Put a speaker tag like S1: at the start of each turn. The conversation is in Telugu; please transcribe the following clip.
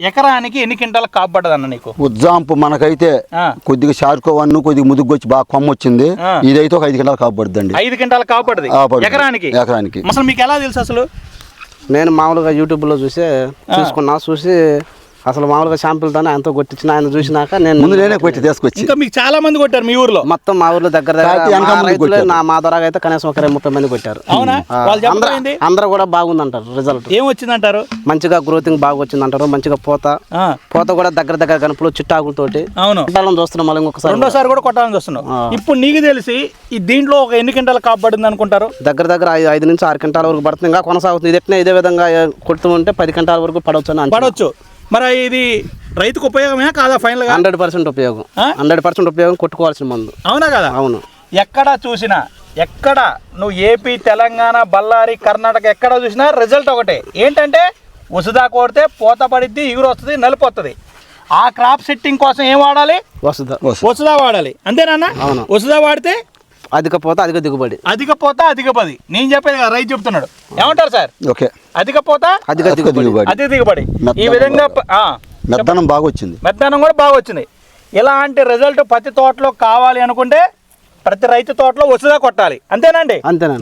S1: ఎకరానికి ఎన్ని క్వింటాల కాపు పడ్డది అన్న నీకు?
S2: ఉజ్జాంపు మనకైతే కొద్దిగా షార్కోవన్ను కొద్దిగా ముదుగు వచ్చి బాగా కొమ్మ వచ్చింది. ఇదైతే ఒక 5 క్వింటాలు కాపు పడుతుంది.
S1: 5 క్వింటాల కాపు పడుతుంది ఎకరానికి. అసలు మీకు ఎలా తెలుసు? అసలు
S3: నేను మామూలుగా యూట్యూబ్లో చూసి అసలు మామూలుగా శాంపుల్తోనే ఆయనతో కొట్టించిన. ఆయన చూసినాక నేనే కొట్టి తీసుకొచ్చి
S1: ఇంకా మీకు చాలా మంది కొట్టారు మీ ఊర్లో?
S3: మొత్తం మా ఊర్లో దగ్గర మా ద్వారా అయితే కనీసం ఒక 30 మంది కొట్టారు.
S1: అవునా?
S3: అందరూ కూడా బాగుందంటారు. రిజల్ట్
S1: ఏం వచ్చిందంటారు?
S3: మంచిగా గ్రోతింగ్ బాగా వచ్చిందంటారు. మంచిగా పోత కూడా దగ్గర కనుపులు చిట్టాకులతోటి చూస్తున్నాం. మళ్ళీ ఇంకొకసారి
S1: రెండోసారి కూడా కొట్టాలని చూస్తున్నాం. ఇప్పుడు నీకు తెలిసి ఈ దీంట్లో ఒక ఎన్ని క్వింటాల కాపు పడింది అనుకుంటారు?
S3: దగ్గర 5 నుంచి 6 క్వింటాల వరకు పడుతుంది. ఇంకా కొనసాగుతుంది. ఇదే విధంగా కొడుతూ ఉంటే 10 క్వింటాల వరకు పడవచ్చు.
S1: మరి ఇది రైతుకు ఉపయోగమే కాదా? ఫైనల్ గా
S3: 100% ఉపయోగం. 100% ఉపయోగం. కొట్టుకోవాల్సిన మందు.
S1: అవునా కదా?
S3: అవును.
S1: ఎక్కడ చూసినా నువ్వు ఏపీ, తెలంగాణ, బళ్ళారి, కర్ణాటక ఎక్కడ చూసినా రిజల్ట్ ఒకటే. ఏంటంటే ఉసుదా కొడితే పోత పడిద్ది, ఇగురు వస్తుంది, నలుపు వస్తుంది. ఆ క్రాప్ సెట్టింగ్ కోసం ఏం వాడాలి? వసుదా వాడాలి. అంతేనా? వసుదా వాడితే
S3: అధిక పోత అధిక దిగుబడి.
S1: అధిక పోత అధిక పది. నేను చెప్పేది కదా, రైతు చెప్తున్నాడు. ఏమంటారు సార్?
S2: ఓకే.
S1: అధిక పోత
S2: అధిక
S1: దిగుబడి. ఈ విధంగా
S2: మెత్తనం బాగా వచ్చింది.
S1: మెత్తనం కూడా బాగా వచ్చింది. ఇలాంటి రిజల్ట్ ప్రతి తోటలో కావాలి అనుకుంటే ప్రతి రైతు తోటలో వసుదా కొట్టాలి. అంతేనండి?
S3: అంతేనండి.